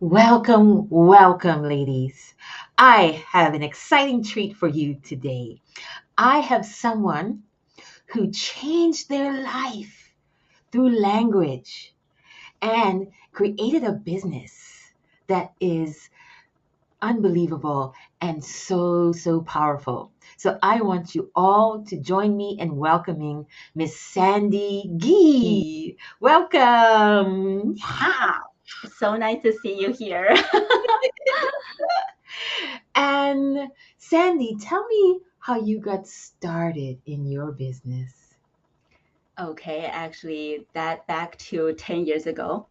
Welcome, welcome, ladies. I have an exciting treat for you today. I have someone who changed their life through language and created a business that is unbelievable and so powerful. So I want you all to join me in welcoming Miss Sandy Gee. Welcome. Ah, so nice to see you here. And Sandy, tell me how you got started in your business. Okay, actually, that back to 10 years ago,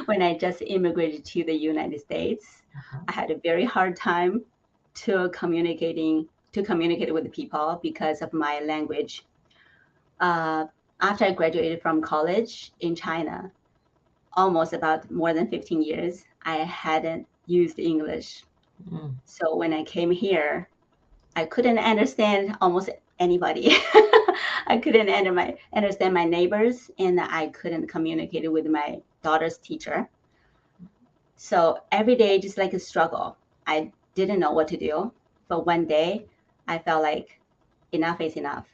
when I just immigrated to the United States, Uh-huh. I had a very hard time to communicate with people because of my language. Uh, After I graduated from college in China, almost about more than 15 years, I hadn't used English. Mm. So when I came here, I couldn't understand almost anybody. I couldn't understand my neighbors, and I couldn't communicate with my daughter's teacher. So every day, just like a struggle. I didn't know what to do. But one day, I felt like enough is enough.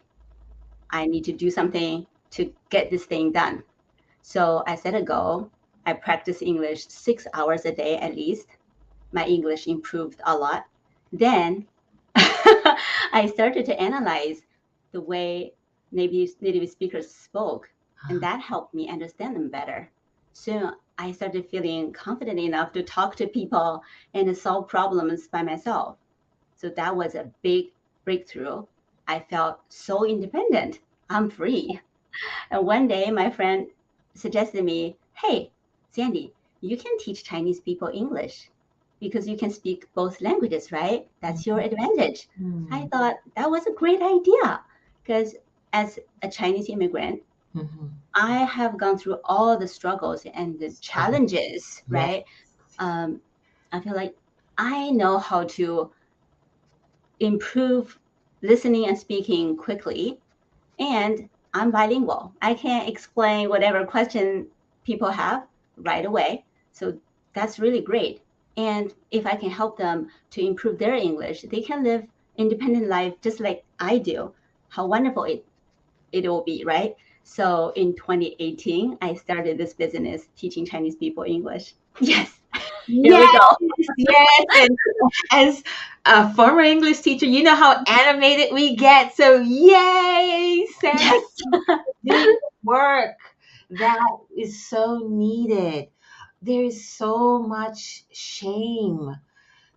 I need to do something to get this thing done. So I set a goal. I practice English 6 hours a day at least. My English improved a lot. Then I started to analyze the way native speakers spoke, and that helped me understand them better. Soon, I started feeling confident enough to talk to people and solve problems by myself. So that was a big breakthrough. I felt so independent. I'm free. And one day, my friend suggested me, "Hey, Sandy, you can teach Chinese people English because you can speak both languages, right? That's your advantage." I Mm. thought that was a great idea because as a Chinese immigrant, Mhm. I have gone through all the struggles and the Struggle. challenges, Yes. right? Um, I feel like I know how to improve listening and speaking quickly, and I'm bilingual. I can explain whatever question people have right away. So that's really great. And if I can help them to improve their English, they can live independent life just like I do. How wonderful it will be, right? So in 2018, I started this business teaching Chinese people English. Yes, here we Yes, go. yes. And as a former English teacher, you know how animated we get. So, yay, Sandy, Yes. doing the work that is so needed. There is so much shame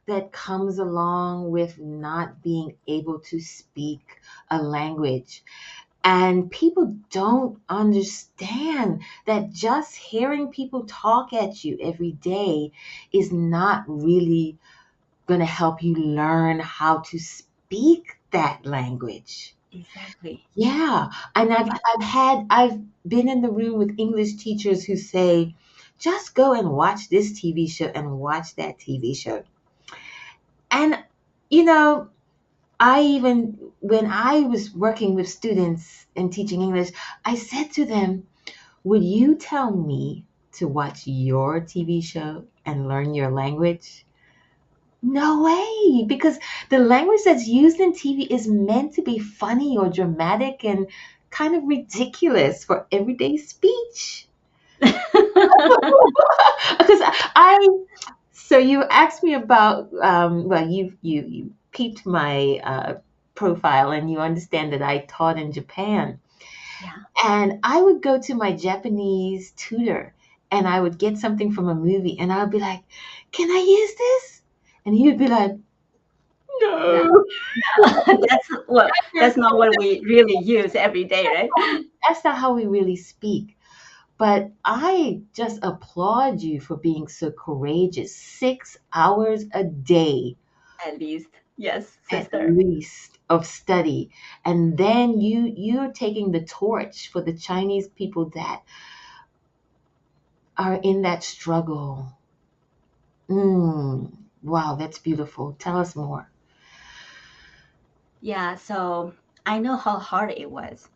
that comes along with not being able to speak a language. And people don't understand that just hearing people talk at you every day is not really going to help you learn how to speak that language. Exactly. Yeah, and I've been in the room with English teachers who say, just go and watch this TV show and watch that TV show. And you know, I even when I was working with students and teaching English, I said to them, would you tell me to watch your TV show and learn your language? No way, because the language that's used in TV is meant to be funny or dramatic and kind of ridiculous for everyday speech. Because so you asked me about, well, you peeped my profile and you understand that I taught in Japan. Yeah. And I would go to my Japanese tutor and I would get something from a movie and I would be like, can I use this? And he would be like, No, no. that's not what we really use every day, right? That's not how we really speak. But I just applaud you for being so courageous. 6 hours a day, At least, yes, at sister. least, of study. And then you're taking the torch for the Chinese people that are in that struggle. Wow, that's beautiful. Tell us more. Yeah, so I know how hard it was.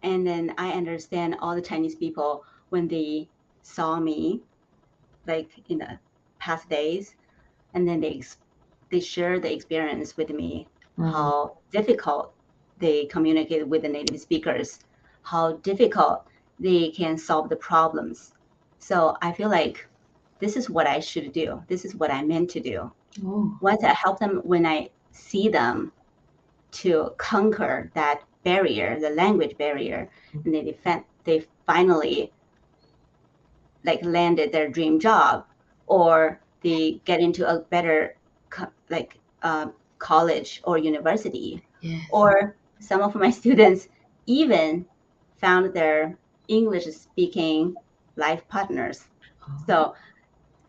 And then I understand all the Chinese people when they saw me like in the past days, and then they share the experience with me, how difficult they communicate with the native speakers, how difficult they can solve the problems. So I feel like this is what I should do. This is what I meant to do. Oh, Once I help them, when I see them to conquer that barrier, the language barrier, and they finally like landed their dream job, or they get into a better college or university, yes. or some of my students even found their English speaking life partners. Oh, So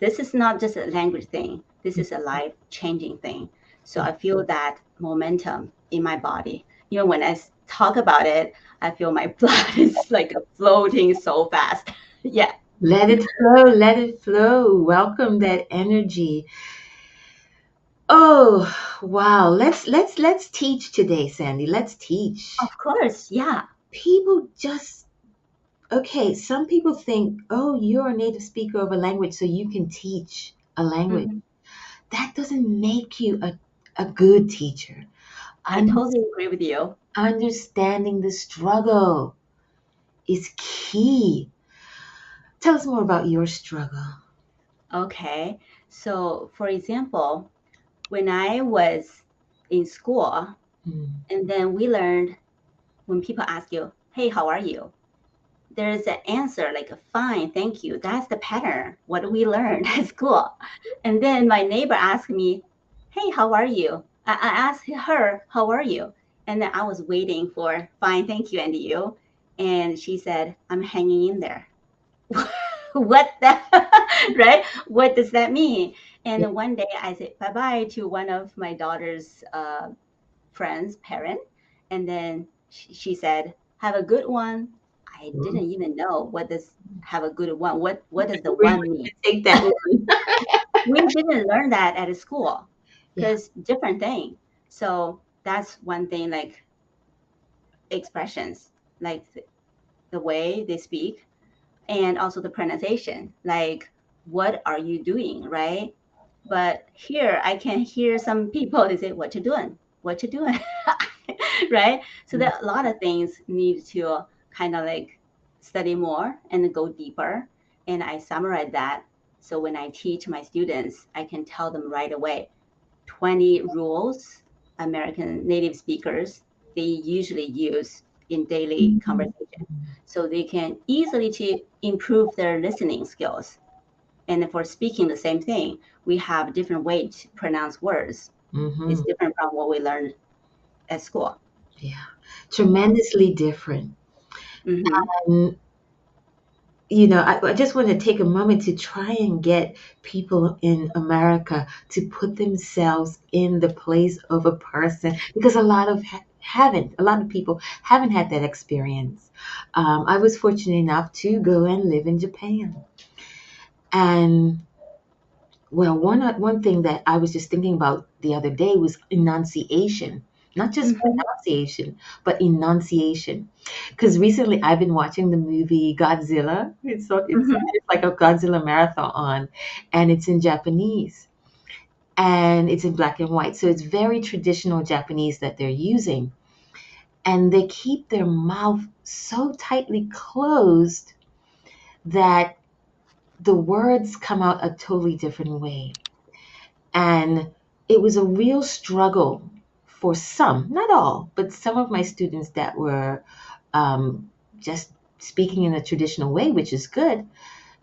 this is not just a language thing, this is a life changing thing. So I feel that momentum in my body. When I talk about it, I feel my blood is like floating so fast. Yeah. let it flow, let it flow. Welcome that energy. Oh, wow. Let's teach today, Sandy. Let's teach. Of course, yeah. People just okay, some people think, oh, you're a native speaker of a language, so you can teach a language. Mhm. That doesn't make you a good teacher. I totally agree with you. Understanding the struggle is key. Tell us more about your struggle. Okay. So, for example, when I was in school, Mm. and then we learned when people ask you, hey, how are you? There's an answer like, fine, thank you. That's the pattern, what we learned at school. And then my neighbor asked me, hey, how are you? I asked her, how are you? And then I was waiting for, fine, thank you, and you. And she said, I'm hanging in there. What the, right? What does that mean? And then one day I said bye-bye to one of my daughter's friends, parent. And then she said, have a good one. I didn't even know what does have a good one. What does the Where you one mean? take that one. We didn't learn that at school Yeah. because different thing. So that's one thing, like expressions, like the way they speak, and also the pronunciation, like what are you doing, right? But here I can hear some people, they say, what you doing? Right? So there are a lot of things need to kind of like study more and go deeper, and I summarize that. So when I teach my students, I can tell them right away 20 rules American native speakers they usually use in daily conversation, so they can easily to improve their listening skills. And for speaking, the same thing. We have different way to pronounce words. Mm-hmm. It's different from what we learned at school. Yeah. Tremendously different. Mm-hmm. And I just want to take a moment to try and get people in America to put themselves in the place of a person because a lot of a lot of people haven't had that experience. I was fortunate enough to go and live in Japan. And well, one thing that I was just thinking about the other day was enunciation. Not just Mm-hmm. pronunciation, but enunciation. Because recently I've been watching the movie Godzilla. Mm-hmm. It's like a Godzilla marathon, and it's in Japanese, and it's in black and white. So it's very traditional Japanese that they're using, and they keep their mouth so tightly closed that the words come out a totally different way. And it was a real struggle for some, not all, but some of my students that were just speaking in a traditional way, which is good,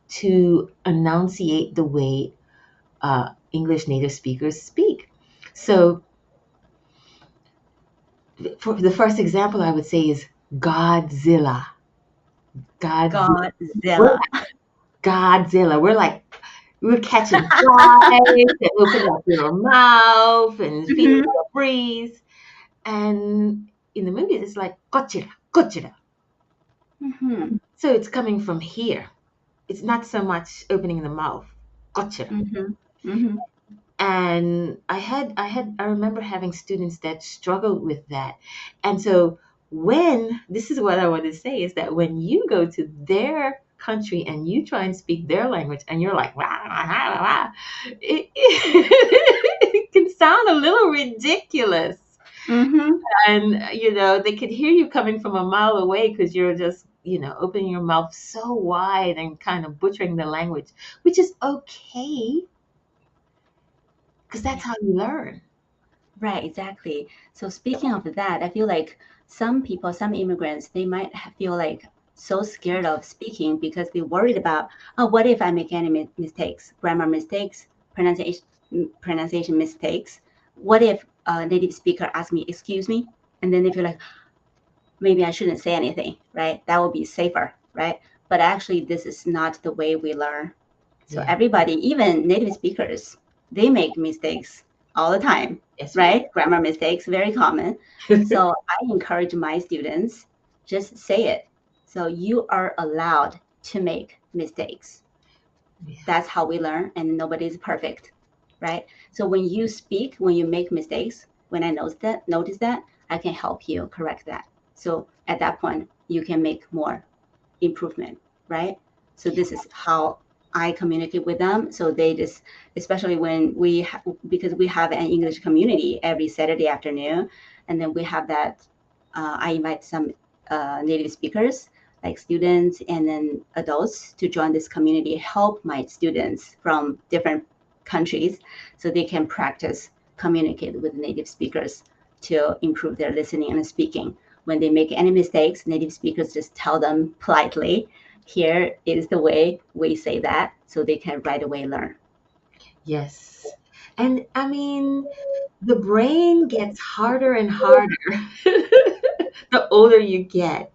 to enunciate the way English native speakers speak. So, for the first example, I would say is Godzilla. Godzilla. We're Godzilla. Godzilla. We're catching flies and open up your mouth and feeling Mm-hmm. the breeze. And in the movies, it's like Godzilla, Godzilla. Mm-hmm. So it's coming from here. It's not so much opening the mouth. Godzilla. Mm-hmm. Mm-hmm. And I remember having students that struggled with that. And so this is what I want to say is that when you go to their country and you try and speak their language and you're like, wah, wah, wah, wah, it can sound a little ridiculous. Mm-hmm. And, they could hear you coming from a mile away because you're just, opening your mouth so wide and kind of butchering the language, which is okay because that's Yeah. how you learn. Right, exactly. So speaking of that, I feel like some people, some immigrants, they might feel like so scared of speaking because they're worried about, oh, what if I make any mistakes, grammar mistakes, pronunciation mistakes? What if a native speaker asks me, excuse me? And then they feel like, maybe I shouldn't say anything, right? That would be safer, right? But actually, this is not the way we learn. So Yeah. everybody, even native speakers, they make mistakes all the time, Yes, we right? Grammar mistakes, very common. do. So I encourage my students, just say it. So you are allowed to make mistakes. Yeah. That's how we learn, and nobody's perfect, right? So when you speak, when you make mistakes, when I notice that, I can help you correct that. So at that point, you can make more improvement, right? So this is how I communicate with them. So they just, especially when because we have an English community every Saturday afternoon, and then we have that. I invite some native speakers, like students and then adults, to join this community, help my students from different countries, so they can practice communicate with native speakers to improve their listening and speaking. When they make any mistakes, native speakers just tell them politely, here is the way we say that, so they can right away learn. Yes. And I mean, the brain gets harder and harder the older you get.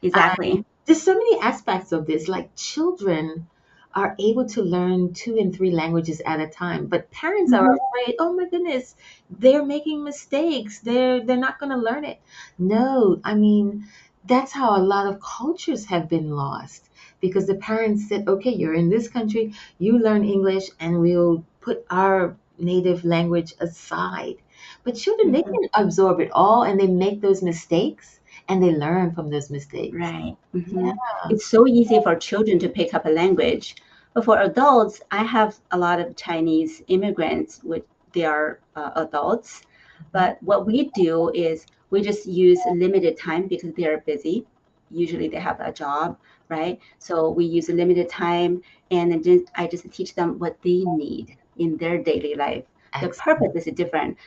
Exactly. There's so many aspects of this. Like children are able to learn 2 and 3 languages at a time, but parents are Mhm. afraid. Oh my goodness, they're making mistakes. They're not going to learn it. No, I mean that's how a lot of cultures have been lost because the parents said, okay, you're in this country, you learn English, and we'll put our native language aside. But children, they Mhm. can absorb it all, and they make those mistakes and they learn from those mistakes. Right. Yeah. It's so easy for children to pick up a language, but for adults, I have a lot of Chinese immigrants, which they are adults. Mhm. But what we do is we just use limited time because they are busy. Usually they have a job, right? So we use limited time, and then I just teach them what they need in their daily life. The Excellent. purpose is different.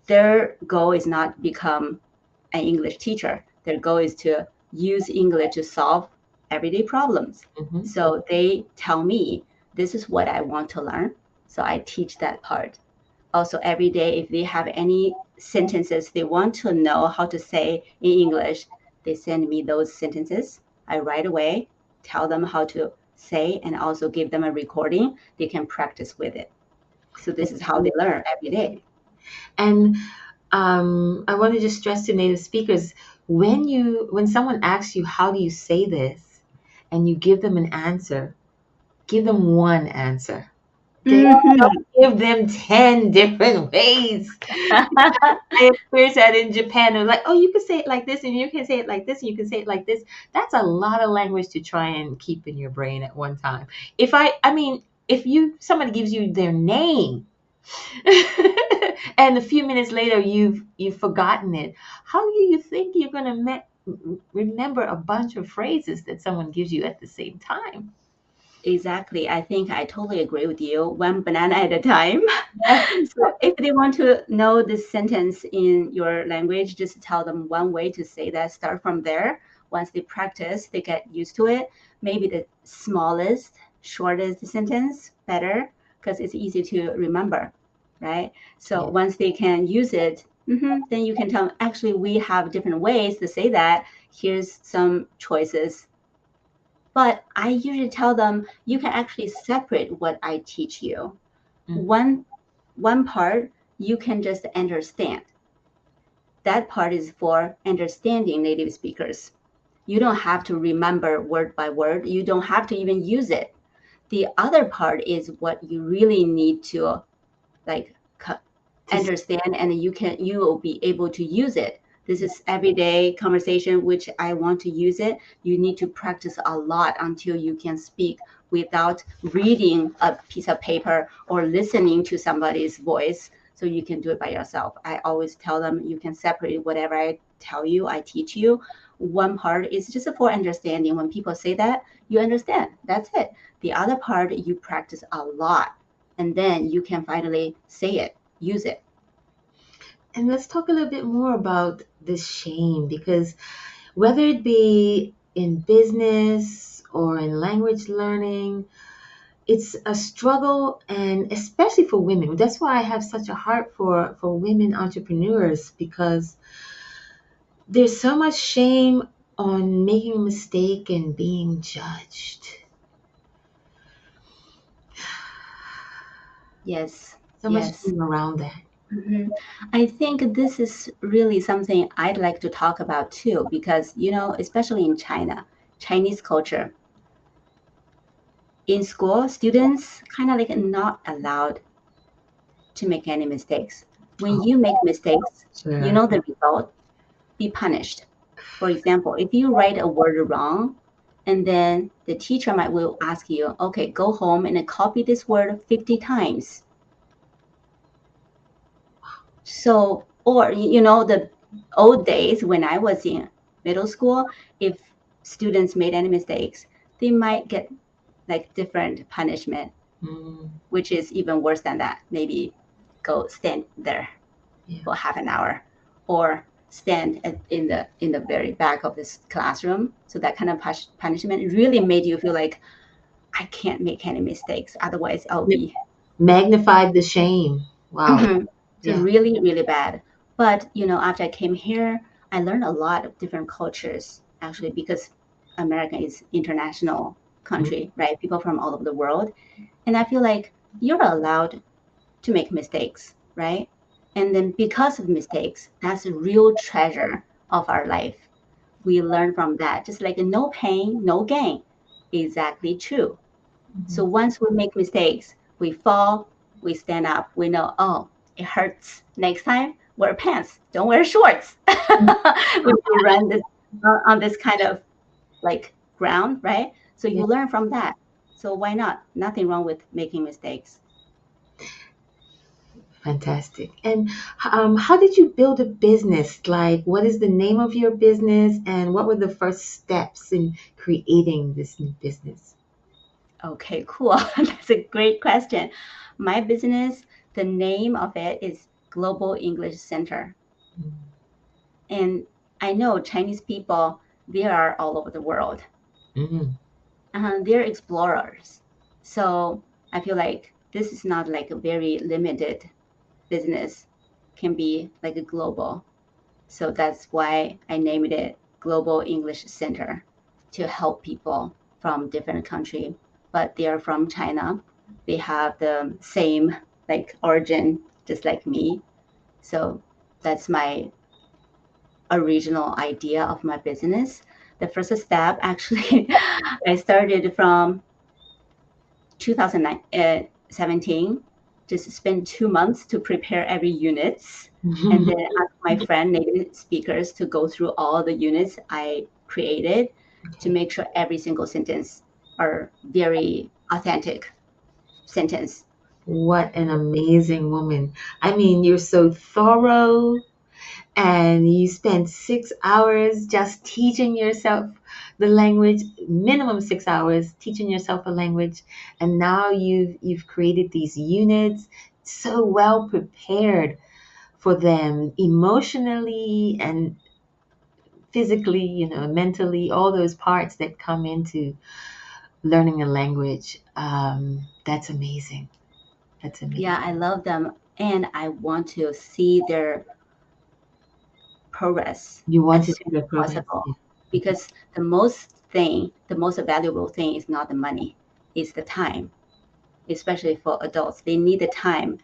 Their goal is not become an English teacher. Their goal is to use English to solve everyday problems. Mhm. So they tell me, this is what I want to learn. So I teach that part. Also, every day, if they have any sentences they want to know how to say in English, they send me those sentences. I right away tell them how to say and also give them a recording. They can practice with it. So this is That's how they really learn every day. And I want to just stress to native speakers when someone asks you how do you say this, and you give them an answer, give them one answer. Okay, Mhm. don't give them 10 different ways. I experienced that in Japan. They're like, oh, you can say it like this, and you can say it like this, and you can say it like this. That's a lot of language to try and keep in your brain at one time. I mean, if somebody gives you their name, and a few minutes later you've forgotten it, how do you think you're going to remember a bunch of phrases that someone gives you at the same time? Exactly. I think I totally agree with you. One banana at a time. Yes. So if they want to know this sentence in your language, just tell them one way to say that. Start from there. Once they practice, they get used to it. Maybe the smallest, shortest sentence better because it's easy to remember, right? So Yeah. once they can use it, then you can tell them, actually, we have different ways to say that. Here's some choices, but I usually tell them you can actually separate what I teach you. Mhm. One part you can just understand. That part is for understanding native speakers. You don't have to remember word by word. You don't have to even use it. The other part is what you really need to like To understand, and you will be able to use it. This is everyday conversation, which I want to use it. You need to practice a lot until you can speak without reading a piece of paper or listening to somebody's voice. So you can do it by yourself. I always tell them you can separate whatever I tell you, I teach you. One part is just for understanding. When people say that, you understand. That's it. The other part, you practice a lot, and then you can finally say it, use it. And let's talk a little bit more about the shame, because whether it be in business or in language learning, it's a struggle, and especially for women. That's why I have such a heart for women entrepreneurs, because there's so much shame on making a mistake and being judged. Yes. So much Yes. shame around that. Mhm. I think this is really something I'd like to talk about too, because, especially in China, Chinese culture, in school, students kind of like not allowed to make any mistakes. When Oh, you make mistakes, you sure. know the result, be punished. For example, if you write a word wrong, and then the teacher will ask you, okay, go home and then copy this word 50 times. So, or, the old days when I was in middle school, if students made any mistakes, they might get like different punishment, Mm, which is even worse than that. Maybe go stand there yeah. for half an hour, or stand in the very back of this classroom. So that kind of punishment really made you feel like I can't make any mistakes, otherwise I'll be Magnified the shame. Wow. so Yeah. really, really bad. But after I came here, I learned a lot of different cultures actually, because America is international Mm, country, right? People from all over the world, and I feel like you're allowed to make mistakes, right? And then because of mistakes, that's a real treasure of our life. We learn from that, just like no pain, no gain. Exactly true. So mhm. once we make mistakes, we fall, we stand up, we know, oh, it hurts. Next time, wear pants, don't wear shorts. When you run this on this kind of like ground, right? So Yeah. you learn from that. So why not? Nothing wrong with making mistakes. Fantastic. And how did you build a business? Like, what is the name of your business, and what were the first steps in creating this new business? Okay, cool. That's a great question. My business, the name of it is Global English Center. Mm, And I know Chinese people, they are all over the world. mm, They're explorers. So I feel like this is not like a very limited business, can be like a global. So that's why I named it Global English Center, to help people from different country, but they are from China. They have the same like origin, just like me. So that's my original idea of my business. The first step, actually, I started from 2017, just spent 2 months to prepare every unit, and then ask my friend native speakers to go through all the units I created to okay. make sure every single sentence are very authentic sentence. What an amazing woman. I mean, you're so thorough, and you spent 6 hours just teaching yourself the language, minimum 6 hours teaching yourself a language, and now you've created these units, so well prepared for them emotionally and physically, mentally, all those parts that come into learning a language. That's amazing. That's amazing. Yeah, I love them, and I want to see their progress You want as to soon see the as progress? possible, Yeah. Okay. because the most valuable thing is not the money, it's the time, especially for adults. They need the time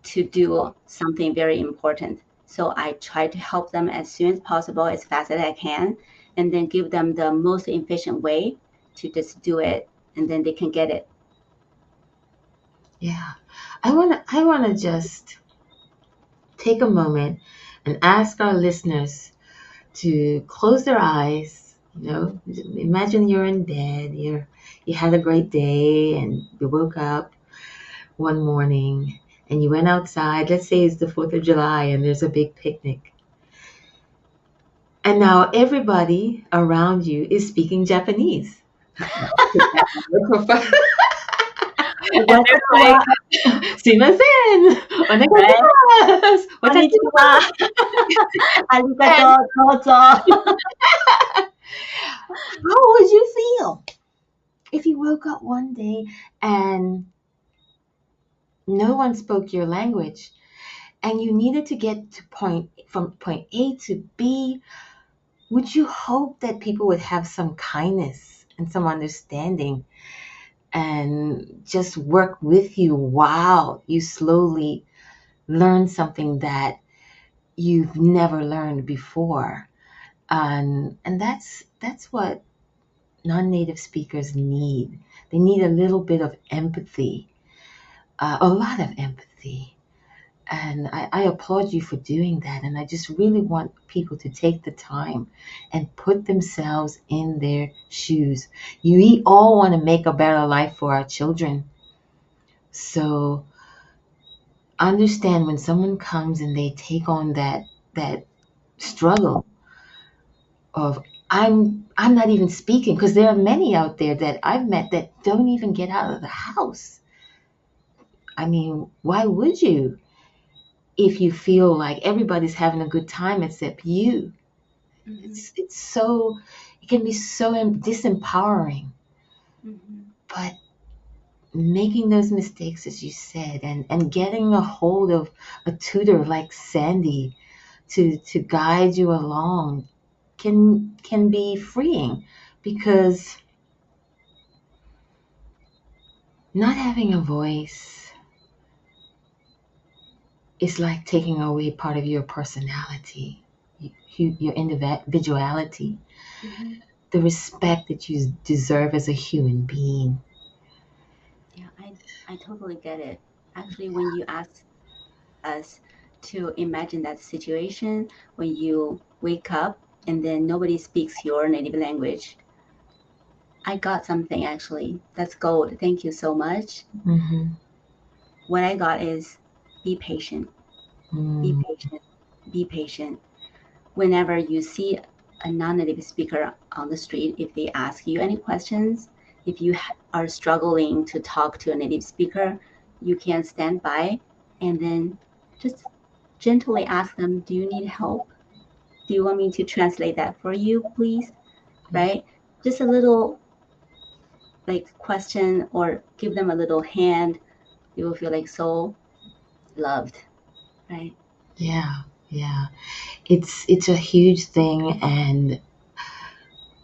to do something very important. So I try to help them as soon as possible, as fast as I can, and then give them the most efficient way to just do it, and then they can get it. Yeah. I wanna just take a moment and ask our listeners, to close their eyes. Imagine you're in bed, you had a great day, and you woke up one morning and you went outside. Let's say it's the 4th of July and there's a big picnic. And now everybody around you is speaking Japanese. And they're like, すいません, onegaishimasu, Konnichiwa. Arigatou, dozo. How would you feel if you woke up one day and no one spoke your language and you needed to get from point A to B? Would you hope that people would have some kindness and some understanding and just work with you while you slowly learn something that you've never learned before? And that's what non-native speakers need. They need a little bit of empathy, a lot of empathy. And I applaud you for doing that. And I just really want people to take the time and put themselves in their shoes. We all want to make a better life for our children. So understand when someone comes and they take on that struggle of I'm not even speaking, because there are many out there that I've met that don't even get out of the house. I mean, why would you if you feel like everybody's having a good time except you? It can be so disempowering. But making those mistakes, as you said, and getting a hold of a tutor like Sandy to guide you along can be freeing, because not having a voice is like taking away part of your personality, your individuality, the respect that you deserve as a human being. Yeah, I totally get it. Actually, when you ask us to imagine that situation, when you wake up and then nobody speaks your native language, I got something actually. That's gold. Thank you so much. What I got is be patient. Be patient. Be patient. Whenever you see a non-native speaker on the street, if they ask you any questions, if you are struggling to talk to a native speaker, you can stand by and then just gently ask them, do you need help? Do you want me to translate that for you, please? Right? Just a little question, or give them a little hand. You will feel like so loved, right? Yeah. It's a huge thing, and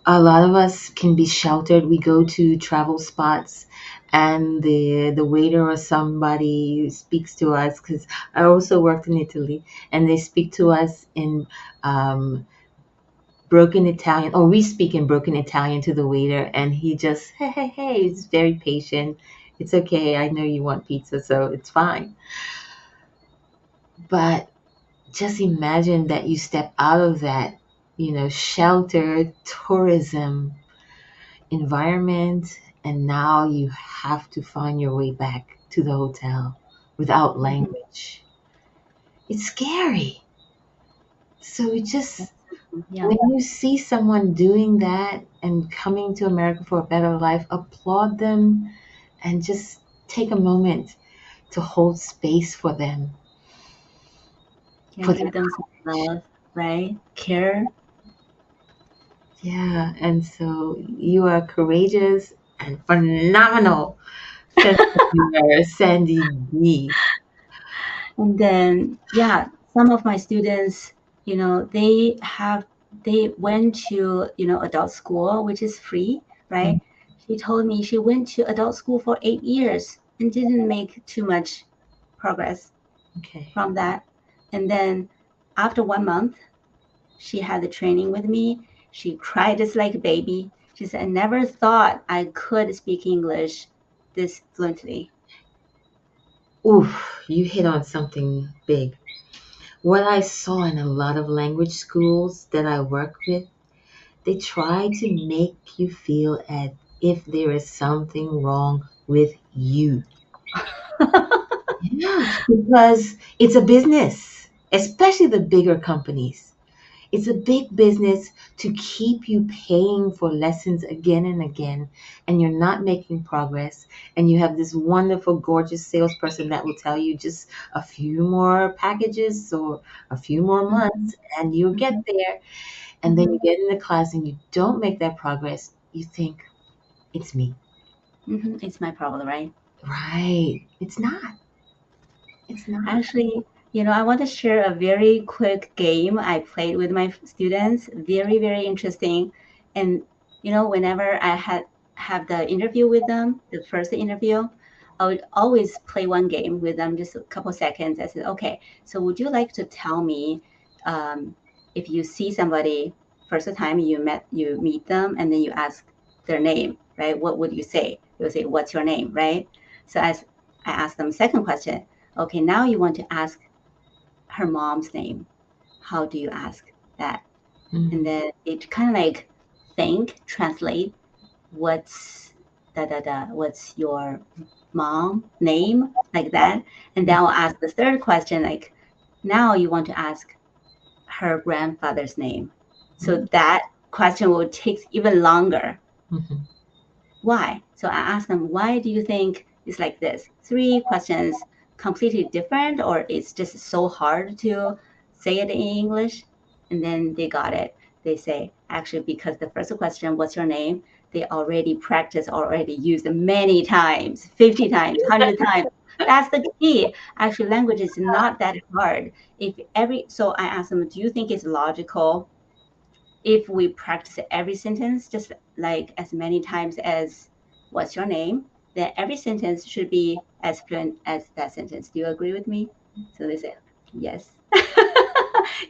a lot of us can be sheltered. We go to travel spots and the waiter or somebody speaks to us, because I also worked in Italy, and they speak to us in broken Italian, or we speak in broken Italian to the waiter, and he just, hey, he's very patient. It's okay, I know you want pizza, so it's fine. But just imagine that you step out of that, sheltered tourism environment, and now you have to find your way back to the hotel without language. It's scary. So when you see someone doing that and coming to America for a better life, applaud them and just take a moment to hold space for them. Give them some love, right? Care. Yeah, and so you are courageous and phenomenal, Sandy B. And then, some of my students, they went to, adult school, which is free, right? She told me she went to adult school for 8 years and didn't make too much progress from that. And then after 1 month, she had the training with me. She cried just like a baby. She said, I never thought I could speak English this fluently. Oof, you hit on something big. What I saw in a lot of language schools that I work with, they try to make you feel as if there is something wrong with you. Yeah, because it's a business, especially the bigger companies. It's a big business to keep you paying for lessons again and again, and you're not making progress. And you have this wonderful, gorgeous salesperson that will tell you just a few more packages or a few more months, and you'll get Mhm, there. And then mhm, you get in the class and you don't make that progress. You think, it's me. It's my problem, right? Right. It's not. It's not. Actually, I want to share a very quick game I played with my students. Very, very interesting. And whenever I have the interview with them, the first interview, I would always play one game with them, just a couple seconds. I said, okay, so would you like to tell me if you see somebody first time you meet them, and then you ask their name, right? What would you say? They would say, what's your name, right? So as I asked them second question, okay, now you want to ask her mom's name. How do you ask that? And Mm. then it kind of like translate what's what's your mom name, like that. And then I'll ask the third question, like, now you want to ask her grandfather's name. So that question will take even longer. Mhm. Why? So I asked them, why do you think it's like this? Three questions completely different, or it's just so hard to say it in English? And then they got it. They say, actually, because the first question, what's your name? They already practiced, already used many times, 50 times, 100 times. That's the key. Actually, language is not that hard. So I asked them, do you think it's logical if we practice every sentence just like as many times as what's your name, then every sentence should be as fluent as that sentence. Do you agree with me? So they say yes.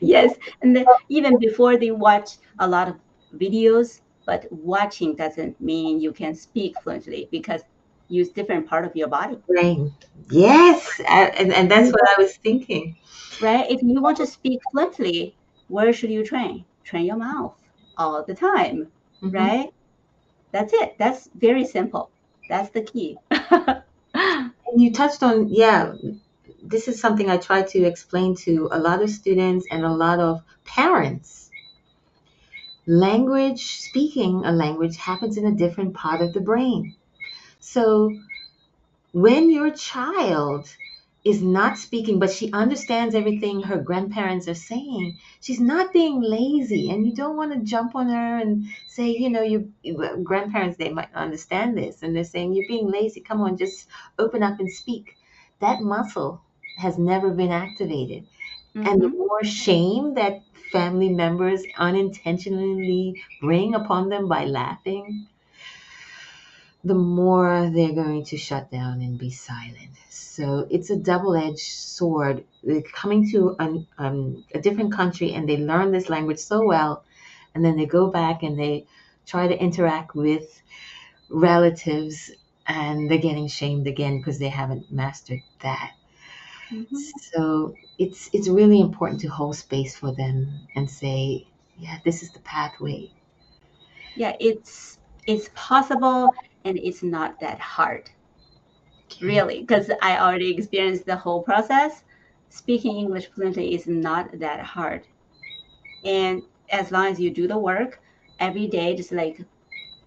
Yes. And then even before they watch a lot of videos, but watching doesn't mean you can speak fluently, because use different part of your body. Brain. Yes. And that's what I was thinking. Right? If you want to speak fluently, where should you train? Train your mouth all the time, Hmm. right? That's it. That's very simple. That's the key. And you touched on, yeah, this is something I try to explain to a lot of students and a lot of parents. Language, speaking a language happens in a different part of the brain. So when your child is not speaking, but she understands everything her grandparents are saying, she's not being lazy. And you don't want to jump on her and say, grandparents, they might not understand this. And they're saying, you're being lazy. Come on, just open up and speak. That muscle has never been activated. And the Mm-hmm. more shame that family members unintentionally bring upon them by laughing, the more they're going to shut down and be silent. So it's a double-edged sword. They're coming to a different country and they learn this language so well, and then they go back and they try to interact with relatives, and they're getting shamed again because they haven't mastered that. Mm-hmm. So it's really important to hold space for them and say, yeah, this is the pathway. Yeah, it's possible, and it's not that hard, Okay. really, because I already experienced the whole process. Speaking English fluently is not that hard. And as long as you do the work every day, just like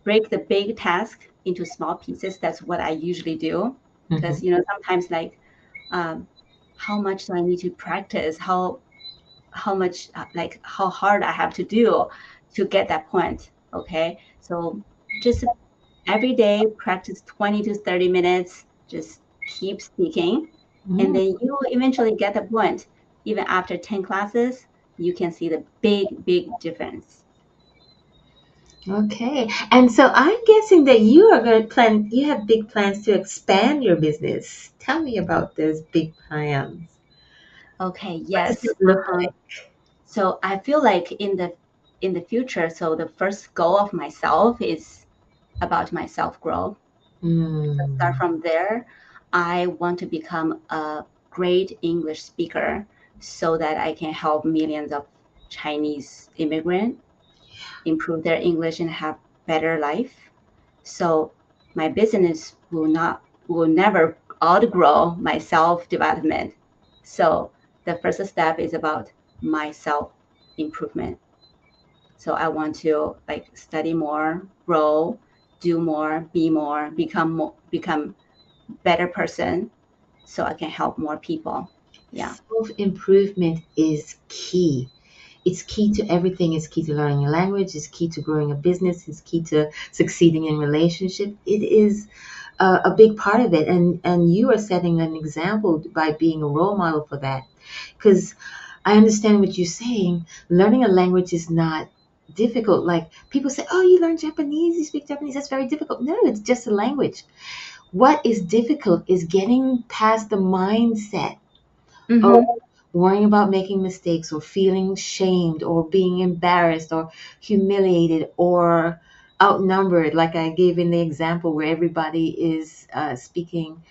break the big task into small pieces. That's what I usually do. Hmm. Because, sometimes like, um, how much do I need to practice? How much, like how hard I have to do to get that point. Okay. So just every day, practice 20 to 30 minutes, just keep speaking. And then you will eventually get the point. Even after 10 classes, you can see the big, big difference. Okay. And so I'm guessing that you have big plans to expand your business. Tell me about those big plans. Okay, What does yes. it look like? So I feel like in the future, so the first goal of myself is about my self growth. So start Mm, from there. I want to become a great English speaker. so that I can help millions of Chinese immigrants improve their English and have better life. So my business will never outgrow my self development. So the first step is about my self improvement. So I want to like study more, grow, do more, be more, become better person, so I can help more people. Yeah. Self improvement is key. It's key to everything. It's key to learning a language. It's key to growing a business. It's key to succeeding in relationship. It is a big part of it, and you are setting an example by being a role model for that. Because I understand what you're saying. Learning a language is not difficult. Like people say, "Oh, you learn Japanese, you speak Japanese. That's very difficult." No, it's just a language. What is difficult is getting past the mindset of Mm-hmm. worrying about making mistakes or feeling shamed or being embarrassed or humiliated or outnumbered, like I gave in the example where everybody is speaking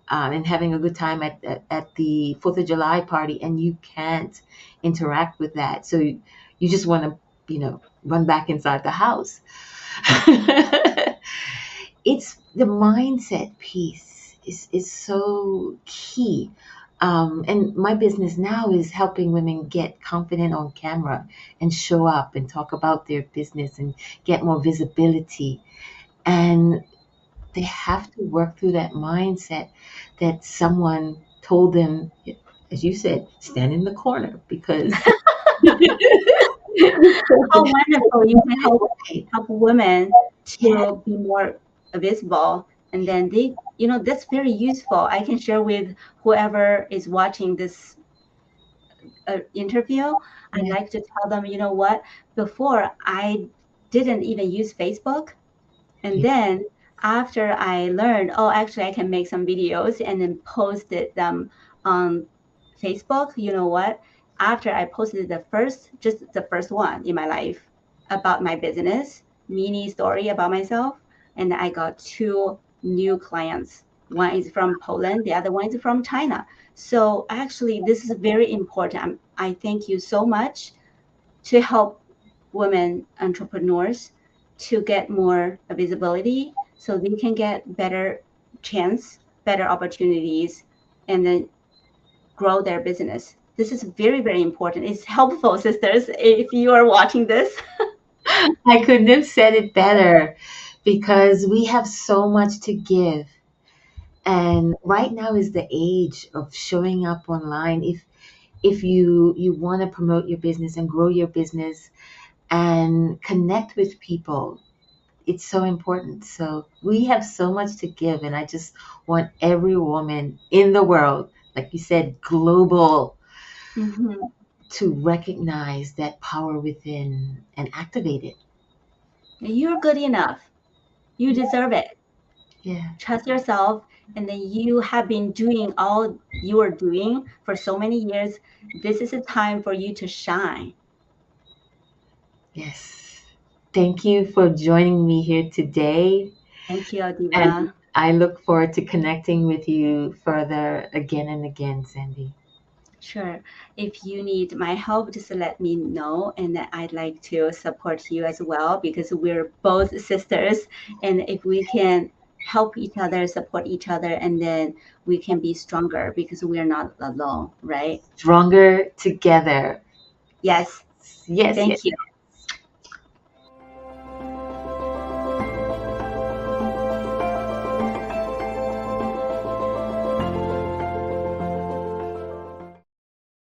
and having a good time at the 4th of July party, and you can't interact with that. So you just want to, run back inside the house. It's the mindset piece is so key. And my business now is helping women get confident on camera and show up and talk about their business and get more visibility. And they have to work through that mindset that someone told them, as you said, stand in the corner because How wonderful you can right. help women Yeah, to be more visible, and then they, that's very useful. I can share with whoever is watching this interview. I'd yeah, like to tell them, you know what, before I didn't even use Facebook. And yeah, then after I learned, oh, actually I can make some videos and then posted them on Facebook, you know what? After I posted just the first one in my life about my business, mini story about myself, and I got two new clients. One is from Poland, the other one is from China. So actually, this is very important. I thank you so much to help women entrepreneurs to get more visibility so they can get better chance, better opportunities, and then grow their business. This is very, very important. It's helpful, sisters, if you are watching this. I couldn't have said it better because we have so much to give. And right now is the age of showing up online. If you want to promote your business and grow your business and connect with people, it's so important. So we have so much to give, and I just want every woman in the world, like you said, global, Mhm. to recognize that power within and activate it. You're good enough. You deserve it. Yeah. Trust yourself, and then you have been doing all you are doing for so many years. This is a time for you to shine. Yes. Thank you for joining me here today. Thank you, And Adiva. I look forward to connecting with you further again and again, Sandy. Sure. If you need my help, just let me know. And I'd like to support you as well because we're both sisters. And if we can help each other, support each other, and then we can be stronger because we're not alone, right? Stronger together. Yes. Yes, Thank yes. you.